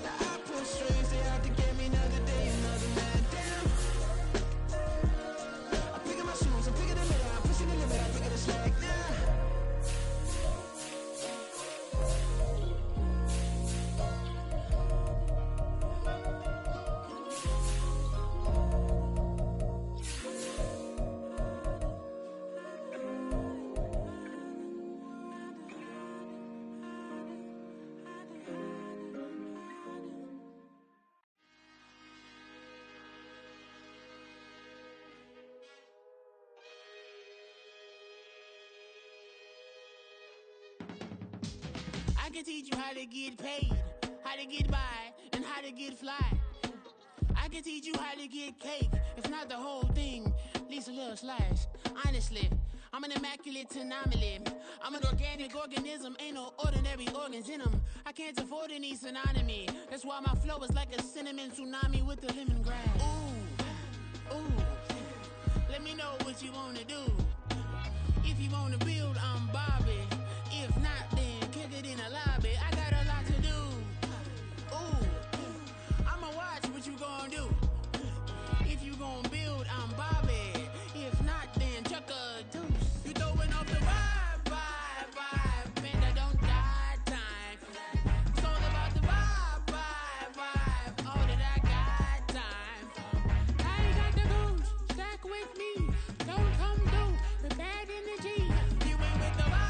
Now I pull strings, they out to get me another day, another man down. I'm picking my shoes, I'm picking the litter, I'm pushing the limit, I'm picking the slack now. I can teach you how to get paid, how to get by, and how to get fly. I can teach you how to get cake, if not the whole thing, at least a little slice. Honestly, I'm an immaculate anomaly. I'm an organic organism, ain't no ordinary organs in them. I can't afford any synonymy. That's why my flow is like a cinnamon tsunami with the lemongrass. Ooh, ooh. Let me know what you wanna do. If you wanna build, I'm Bobby. If not, then kick it in the lobby. I got a lot to do. Ooh, I'ma watch what you gon' do. If you gon' build, I'm Bobby. If not, then chuck a deuce. You throwing off the vibe, man, I don't die time. It's all about the vibe, all that I got time. I ain't got the goose, stack with me. Don't come through with bad energy. You ain't with the vibe.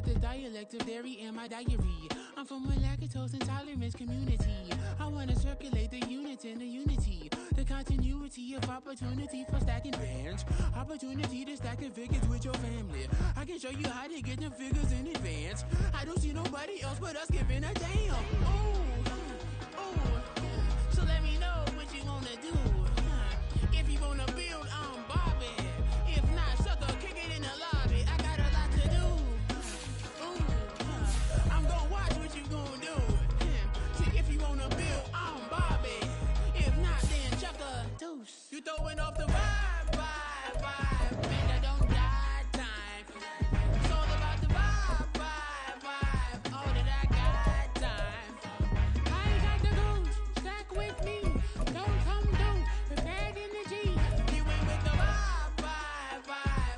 the dialect of dairy in my diary. I'm from a lactose intolerance community. I want to circulate the units in the unity. The continuity of opportunity for stacking bands. Opportunity to stack the figures with your family. I can show you how to get the figures in advance. I don't see nobody else but us giving a damn. So let me know what you wanna do. If you wanna build, I'm Bobby. If not, sucker, kick it in the lobby. I got a lot to do. I'm gonna watch what you gonna do. See, if you wanna build, I'm Bobby. If not, then chuck a deuce. You throwing off the vibe. Man, I don't die time. It's all about the vibe. All that I got time. I ain't got the goose. Stack with me. Don't come through. Prepared in the G. You ain't with the vibe.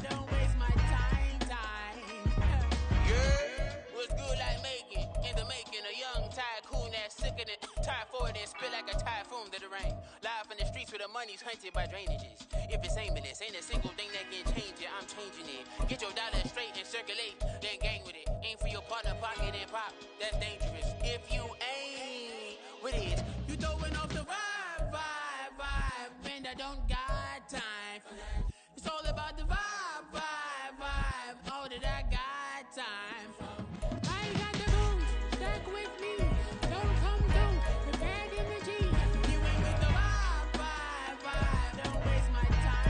Don't waste my time. Yeah. What's good like making? In the making, a young tycoon that's sick of it. Tire forward and spit like a typhoon to the rain. Live in the streets where the money's hunted by drainages. If it's aimless, ain't a single thing that can change it. I'm changing it. Get your dollar straight and circulate, then gang with it. Aim for your partner, pocket and pop. That's dangerous. If you ain't with it, you throwing off the vibe. Man, I don't got time for that. It's all about the vibe. All that I got time for. I ain't got the booze. Stack with me. Don't come through. Prepared in the G. You ain't with the vibe. Don't waste my time.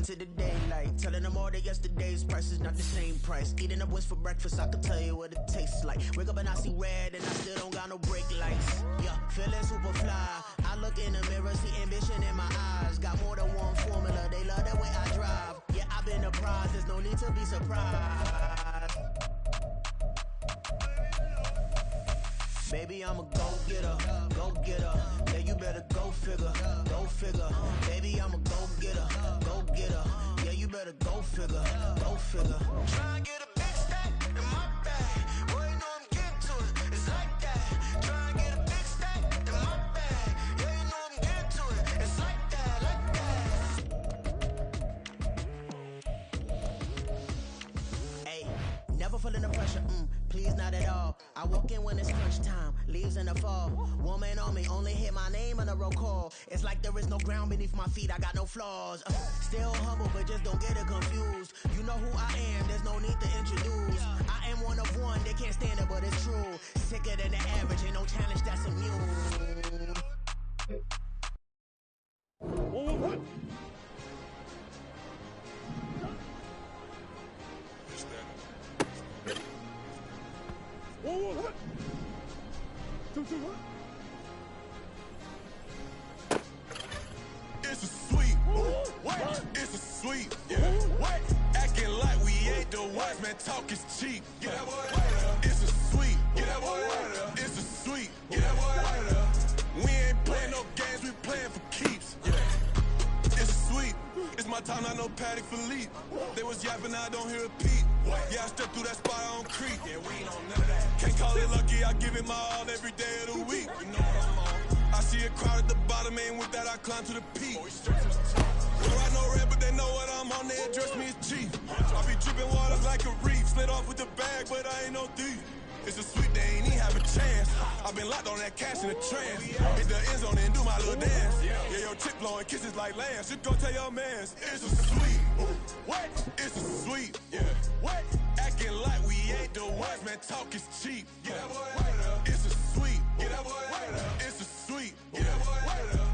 To the daylight, telling them all that yesterday's price is not the same price. Eating up what's for breakfast, I can tell you what it tastes like. Wake up and I see red and I still don't got no brake lights. Yeah, feeling super fly. I look in the mirror, see ambition in my eyes. Got more than one formula, they love the way I drive. Yeah, I've been apprised, there's no need to be surprised. Baby, I'm a go-getter. Yeah, you better go figure. Baby, I'm a go-getter. Yeah, you better go figure. Try and get a big stack in my bag. Boy, you know I'm getting to it. It's like that. Try and get a big stack in my bag. Yeah, you know I'm getting to it. It's like that. Hey, never feeling the pressure. Please, not at all. I walk in when it's crunch time, leaves in the fall. Woman on me, only hit my name on the roll call. It's like there is no ground beneath my feet, I got no flaws. Still humble, but just don't get it confused. You know who I am, there's no need to introduce. I am one of one, they can't stand it, but it's true. Sicker than the average, ain't no challenge that's immune. What? What? It's a sweep. What? It's a sweep. Yeah. What? Acting like we ain't the wise man, talk is cheap. Get that boy out of there. It's a sweep. Get that boy out of there. It's a sweep. Get that boy out of there. We ain't playing no games, we playing for keeps. Yeah. It's a sweep. It's my time, I know Patty Philippe. They was yapping, I don't hear a peep. Yeah, I stepped through that spot, I don't creep. Yeah, we ain't on none of that. Can't call it lucky, I give it my all every day of the week. You know what I'm on. I see a crowd at the bottom, and with that I climb to the peak. Don't ride no red, but they know what I'm on, they address me as chief. I be dripping water like a reef, slid off with the bag, but I ain't no thief. It's a sweet, they ain't even have a chance. I've been locked on that cash in a trance. Hit the end zone and do my little dance. Yeah, your chick blowing kisses like lambs. You go tell your mans, it's a sweet. What? It's a sweet. Yeah. What? Acting like we ain't the ones, man, talk is cheap. Get that boy out of there. It's a sweet. Get that boy out of there. It's a sweet. Get that boy out of there.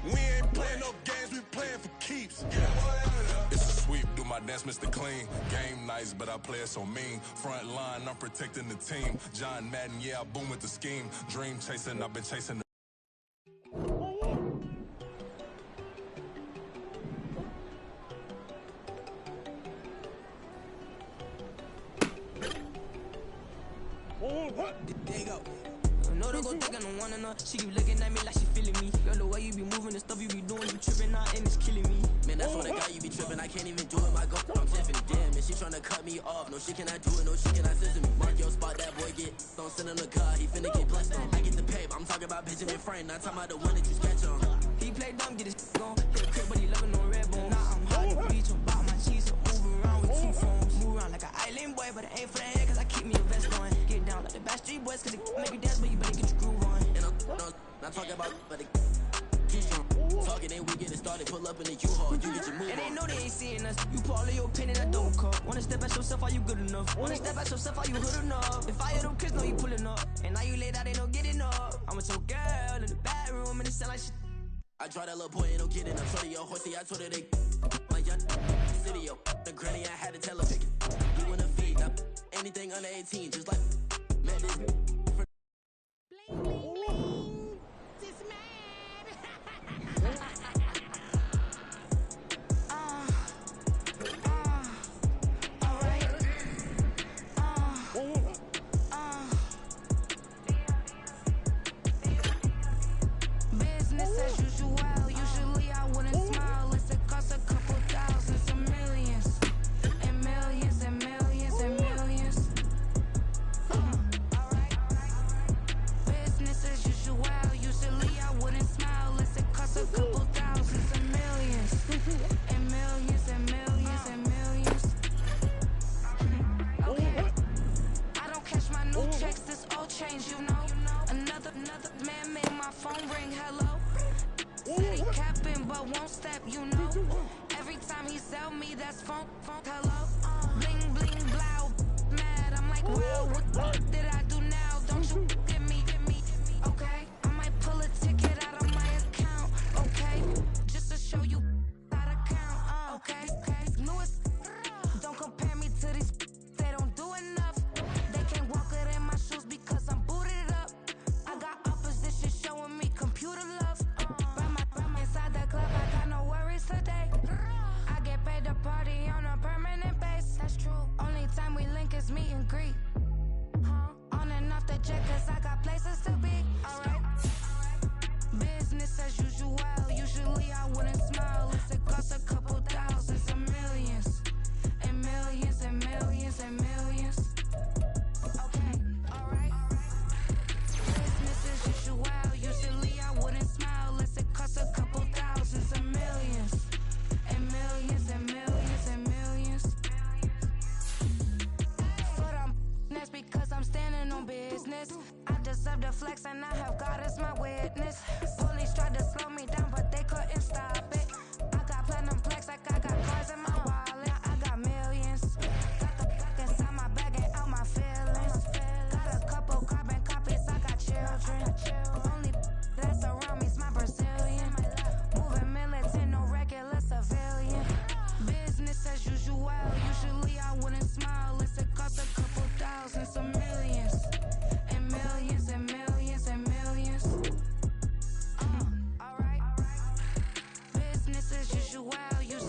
We ain't playing no games, we playing for keeps. Get that boy out of there. It's a sweep, do my dance, Mr. Clean. Game nice, but I play it so mean. Front line, I'm protecting the team. John Madden, yeah, I boom with the scheme. Dream chasing, I've been chasing the There you go. No, don't go thinking no one enough. She keep looking at me like she feeling me. Girl, the way you be moving, the stuff you be doing, you tripping out and it's killing me. Man, that's what I got, you be tripping. I can't even do it, my go. I'm Tiffany, damn, and she tryna cut me off. No, she cannot do it, no, she cannot listen to me. Mark your spot, that boy get. Don't send him the car, he finna get blessed on. I get the pay, I'm talking about Benjamin Frank, not talking about the one that you sketch on. He play dumb, get his gone. Hit a crib, but he loving on red bone. Now I'm hard to reach, I'm about my cheese, I'm moving around with two phones. Move around like an island boy, but it ain't for the head, cause I keep me a vest on. Get down like the Backstreet Boys, cause it make you dance, but you better get your groove on. And I'm not talking about, but it too strong. Talking and we get it started, pull up in the U-Haul, you get your move And they on. know they ain't seeing us. You pull all of your opinion, I don't call. Wanna step at yourself, are you good enough? Wanna step at yourself, are you good enough? If I hear them kids, know you pulling up. And now you laid out, they don't get enough. I'm with your girl in the bedroom, and it sound like shit. I draw that little boy, ain't no kidding. I'm shorty, your horsey, I told her they my young city, yo. The granny, I had to tell her pick it. You in the feed, now anything under 18, just like man, this Bling, bling, bling. This man. Business as usual. Usually I wouldn't smile. Unless it costs a couple thousands and millions. And millions and millions and millions. Business as usual. Usually I wouldn't smile. Unless it costs a couple thousands and millions. And millions and millions and millions. Okay. I don't catch my new checks, this old change, you know. Another man made my phone ring, hello. Said he capping but won't step, you know. Every time he sell me, that's phone, hello. Bling, bling, blow, mad. I'm like, well, what did I do now? Don't you get me, okay? I might pull a ticket out of my account, okay? Just to show you how to count, okay? Newest, don't compare me to these, they don't do enough. They can't walk it in my shoes because I'm booted up. I got opposition showing me computer love. Ram inside the club, I got no worries today. I get paid to party on a permanent base. That's true. Only time we link is meet and greet. On and off the jet, cause I got places to be. Alright. Business as usual. Usually I wouldn't smile. Unless it costs a couple thousands and millions. And millions and millions and millions. Okay, alright. Business as usual. Usually I wouldn't smile unless it costs a couple thousands and millions. And millions and millions and millions. For them, that's because I'm standing on business. I deserve the flex and I have God as my witness.